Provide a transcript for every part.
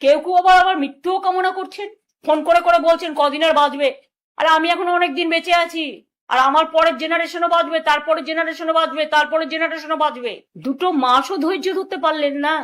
কেউ কেউ আবার মৃত্যুও কামনা করছেন, ফোন করে করে বলছেন কদিন আর বাঁচবে। আর আমি এখনো অনেকদিন বেঁচে আছি, আর আমার পরের জেনারেশনও বাঁচবে, তারপরের জেনারেশনও বাঁচবে, তারপরের জেনারেশনও বাঁচবে। 2 মাসও ধৈর্য ধরতে পারলেন না,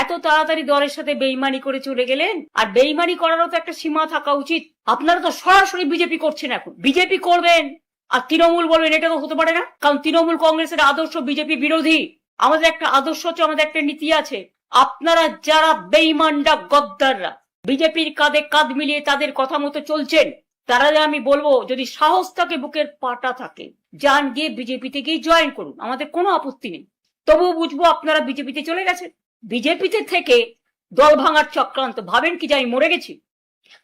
এত তাড়াতাড়ি দলের সাথে বেইমানি করে চলে গেলেন। আর বেইমানি করারও তো একটা সীমা থাকা উচিত। আপনারা তো সরাসরি বিজেপি করছেন, এখন বিজেপি করবেন আর তৃণমূল বলবেন, এটা তো হতে পারে না। কারণ তৃণমূল কংগ্রেসের আদর্শ বিজেপি বিরোধী। আমাদের একটা আদর্শ আছে, আমাদের একটা নীতি আছে। আপনারা যারা বেইমানরা, গদ্দাররা বিজেপির কাঁধে কাঁধ মিলিয়ে তাদের কথা মতো চলছেন, তারা আমি বলবো যদি সাহস থাকে, বুকের পাটা থাকে, যান গিয়ে বিজেপিতে গিয়ে জয়েন করুন, আমাদের কোনো আপত্তি নেই। তবুও বুঝবো আপনারা বিজেপিতে চলে গেছেন। বিজেপিতে থেকে দল ভাঙার চক্রান্ত, ভাবেন কি যে আমি মরে গেছি?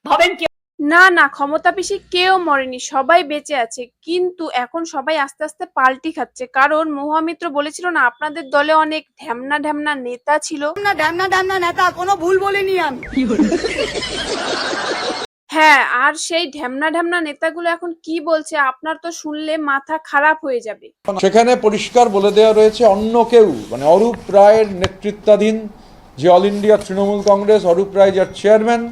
ভাবেন কি? না না, ক্ষমতা পিসি কেউ মরেনি, সবাই বেঁচে আছে। কিন্তু এখন সবাই আস্তে আস্তে পাল্টি খাচ্ছে। কারণ মহামিত্র বলেছিল না, আপনাদের দলে অনেক ঢ্যামনা ঢ্যামনা নেতা ছিল। না, ঢ্যামনা ঢ্যামনা নেতা কোনো ভুল বলিনি আমি। হ্যাঁ, আর সেই ঢ্যামনা ঢ্যামনা নেতাগুলো এখন কি বলছে আপনার তো শুনলে মাথা খারাপ হয়ে যাবে। সেখানে পরিষ্কার বলে দেওয়া রয়েছে, অন্য কেউ মানে অরূপ রায়ের নেতৃত্বাধীন যে অল ইন্ডিয়া তৃণমূল কংগ্রেস, অরূপ রায় যার চেয়ারম্যান,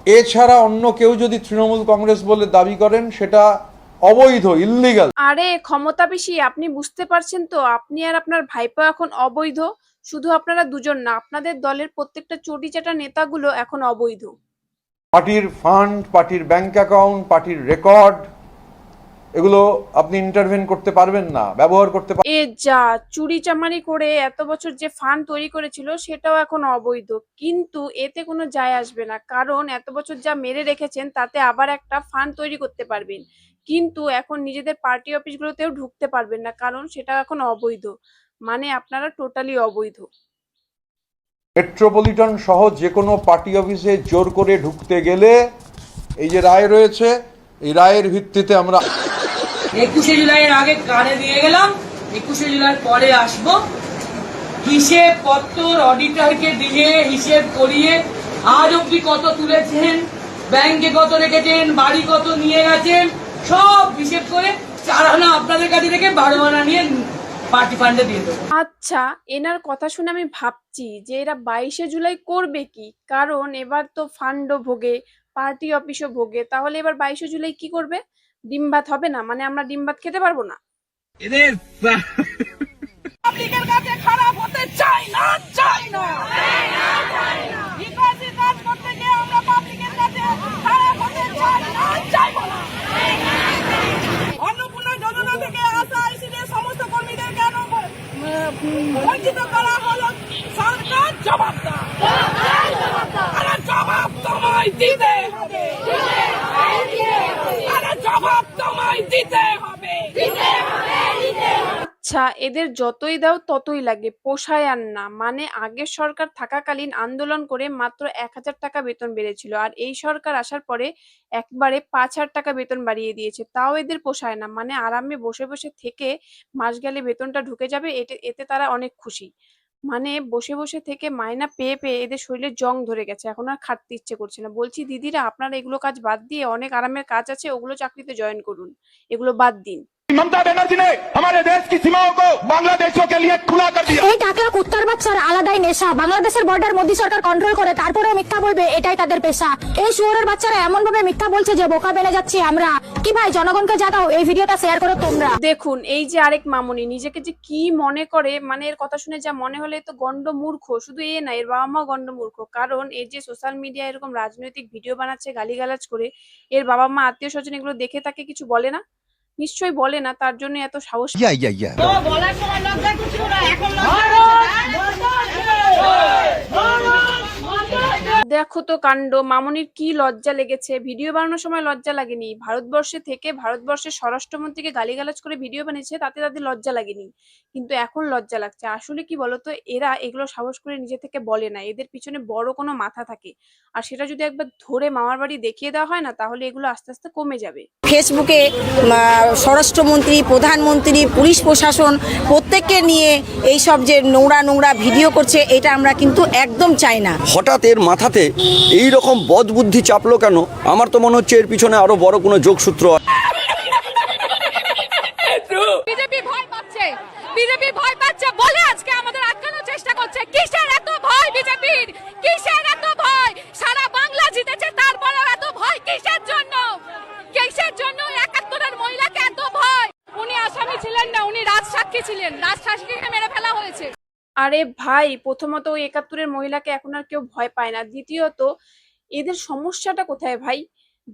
এছাড়া অন্য কেউ যদি তৃণমূল কংগ্রেস বলে দাবি করেন সেটা অবৈধ, ইল্লিগাল। আরে ক্ষমতা পিসি, আপনি বুঝতে পারছেন তো, আপনি আর আপনার ভাইপো এখন অবৈধ। শুধু আপনারা দুজন না, আপনাদের দলের প্রত্যেকটা চটিচাটা নেতাগুলো এখন অবৈধ। পার্টির ফান্ড, পার্টির ব্যাংক অ্যাকাউন্ট, পার্টির রেকর্ড, এগুলো আপনি ইন্টারভেন করতে পারবেন না, ব্যবহার করতে পারবেন। এ যা, চুরি চামারি করে এত বছর যে ফান্ড তৈরি করেছিল সেটাও এখন অবৈধ। কিন্তু এতে কোনো যায় আসবে না, কারণ এত বছর যা মেরে রেখেছেন তাতে আবার একটা ফান্ড তৈরি করতে পারবেন। কিন্তু এখন নিজেদের পার্টি অফিসগুলোতেও ঢুকতে পারবেন না, কারণ সেটা এখন অবৈধ। মানে আপনারা টোটালি অবৈধ। মেট্রোপলিটন সহ যে কোনো পার্টি অফিসে জোর করে ঢুকতে গেলে এই যে রায় রয়েছে, এই রায়ের ভিত্তিতে আমরা 21শে জুলাইয়ের আগে কানে দিয়ে গেলাম, 21শে জুলাই পরে আসবো। হিসেব পত্র অডিটরকে দিয়ে হিসেব করিয়ে আজ অব্দি কত তুলেছেন, ব্যাংকে কত রেখেছেন, বাড়ি কত নিয়ে গেছেন, সব হিসেব করে 4 আনা আপনাদের কাছে রেখে 12 আনা নিয়ে পার্টি ফান্ডে দিয়ে দেবো। আচ্ছা, এনার কথা শুনে আমি ভাবছি যে এরা 22শে জুলাই করবে কি। কারণ এবার তো ফান্ডও ভোগে, পার্টি অফিসও ভোগে, তাহলে এবার 22শে জুলাই কি করবে? ডিম ভাত হবে না? মানে আমরা ডিম ভাত খেতে পারবো না? এদের পাবলিকের কাছে খারাপ হতে চাই না, চাই না। বিকাশী কাজ করতে গিয়ে আমরা পাবলিকের কাছে খারাপ হতে চাই না, চাইবো না। অন্নপূর্ণা যোজনা থেকে আসা আইসিডিএস সমস্ত কর্মীদের কেন বঞ্চিত করা হলো? সরকার জবাবদার, আরে জবাব তোমায় দিতে হবে, আরে জবাব তোমায় দিতে হবে। আচ্ছা, এদের যতই দাও ততই লাগে, পোষায় আর না। মানে আগের সরকার থাকাকালীন আন্দোলন করে মাত্র 1000 টাকা বেতন বেড়েছিল, আর এই সরকার আসার পরে একবারে 5000 টাকা বেতন বাড়িয়ে দিয়েছে, তাও এদের পোষায় না। মানে আরামে বসে বসে থেকে মাস গেলে বেতনটা ঢুকে যাবে, এতে তারা অনেক খুশি। মানে বসে বসে থেকে মাইনা পেয়ে পেয়ে এদের শরীরে জং ধরে গেছে, এখন আর খাটতে ইচ্ছে করছে না। বলছি দিদিরা, আপনারা এগুলো কাজ বাদ দিয়ে অনেক আরামের কাজ আছে, ওগুলো চাকরিতে জয়েন করুন, এগুলো বাদ দিন। ममता बनर्जी ने हमारे देश की सीमाओं को बांग्लादेशियों के लिए खुला कर दिया। এই টাকলা কুত্তার বাচ্চার আলাদাই নেশা। বাংলাদেশের বর্ডার মোদি সরকার কন্ট্রোল করে, তারপরেও মিথ্যা বলবে, এটাই তাদের পেশা। এই শুয়োরের বাচ্চারা এমন ভাবে মিথ্যা বলছে যে বোকা বেনে যাচ্ছি আমরা। কি ভাই, জনগণকে জাগাও, এই ভিডিওটা শেয়ার করো তোমরা। দেখুন, এই যে আরেক মামুনি নিজেকে যে কি মনে করে, মানে এর কথা শুনে যা মনে হলে তো গন্ড মূর্খ। শুধু এ না, এর বাবা মা গন্ড মূর্খ। কারণ এই যে সোশ্যাল মিডিয়া এরকম রাজনৈতিক ভিডিও বানাচ্ছে গালিগালাজ করে, এর বাবা মা আত্মীয় স্বজন এগুলো দেখে তাকে কিছু বলে না? নিশ্চয়ই বলে না, তার জন্য এত সাহস। বলার সময় লজ্জা করছিল না, এখন দেখো তো কাণ্ড, মামুনির কি লজ্জা লেগেছে। ভিডিও বানানোর সময় লজ্জা লাগেনি, ভারতবর্ষে থেকে ভারতবর্ষের স্বরাষ্ট্রমন্ত্রীকে গালিগালাজ করে ভিডিও বানিয়েছে, তাতে তাদের লজ্জা লাগেনি। কিন্তু এখন লজ্জা লাগছে। আসলে কি বলতো, এরা এগুলো সাহস করে নিজে থেকে বলে না, এদের পিছনে বড় কোনো মাথা থাকে। আর সেটা যদি একবার ধরে মামার বাড়ি দেখিয়ে দেওয়া হয় না, তাহলে এগুলো আস্তে আস্তে কমে যাবে। ফেসবুকে স্বরাষ্ট্রমন্ত্রী, প্রধানমন্ত্রী, পুলিশ প্রশাসন প্রত্যেককে নিয়ে এই সব যে নোংরা নোংরা ভিডিও করছে, এটা আমরা কিন্তু একদম চাই না। হঠাৎ এর মাথাতে এই রকম বদবুদ্ধি চাপলো কেন? আমার তো মনে হচ্ছে এর পিছনে আরো বড় কোনো যোগসূত্র। বিজেপি ভয় পাচ্ছে, বিজেপি ভয় পাচ্ছে বলে আজকে আমাদের আটকানোর চেষ্টা করছে। কিসের এত ভয় বিজেপির? কিসের এত ভয়? শাশুড়িকে মেরে ফেলা হয়েছে। আরে ভাই, প্রথমত ওই ৭১-এর মহিলাকে এখন আর কেউ ভয় পায় না। দ্বিতীয়ত এদের সমস্যাটা কোথায় ভাই?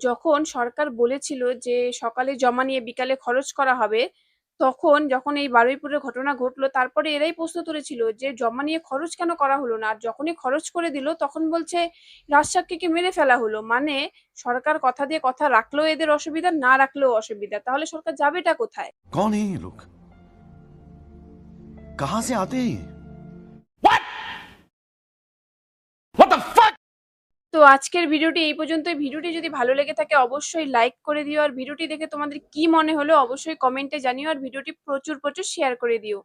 যখন সরকার বলেছিল যে সকালে জমা নিয়ে বিকালে খরচ করা হবে, তখন যখন এই বারুইপুরের ঘটনা ঘটলো তারপরে এরাই প্রশ্ন তুলেছিল যে জমা নিয়ে খরচ কেন করা হলো না, আর যখনই খরচ করে দিল তখন বলছে রাজসাক্ষীকে মেরে ফেলা হলো। মানে সরকার কথা দিয়ে কথা রাখলেও এদের অসুবিধা, না রাখলেও অসুবিধা। তাহলে সরকার যাবেটা কোথায়? कौन है ये लोग, कहां से आते हैं? তো আজকের ভিডিওটি এই পর্যন্তই। ভিডিওটি যদি ভালো লেগে থাকে অবশ্যই লাইক করে দিও, আর ভিডিওটি দেখে তোমাদের কি মনে হলো অবশ্যই কমেন্টে জানিও, আর ভিডিওটি প্রচুর প্রচুর শেয়ার করে দিও।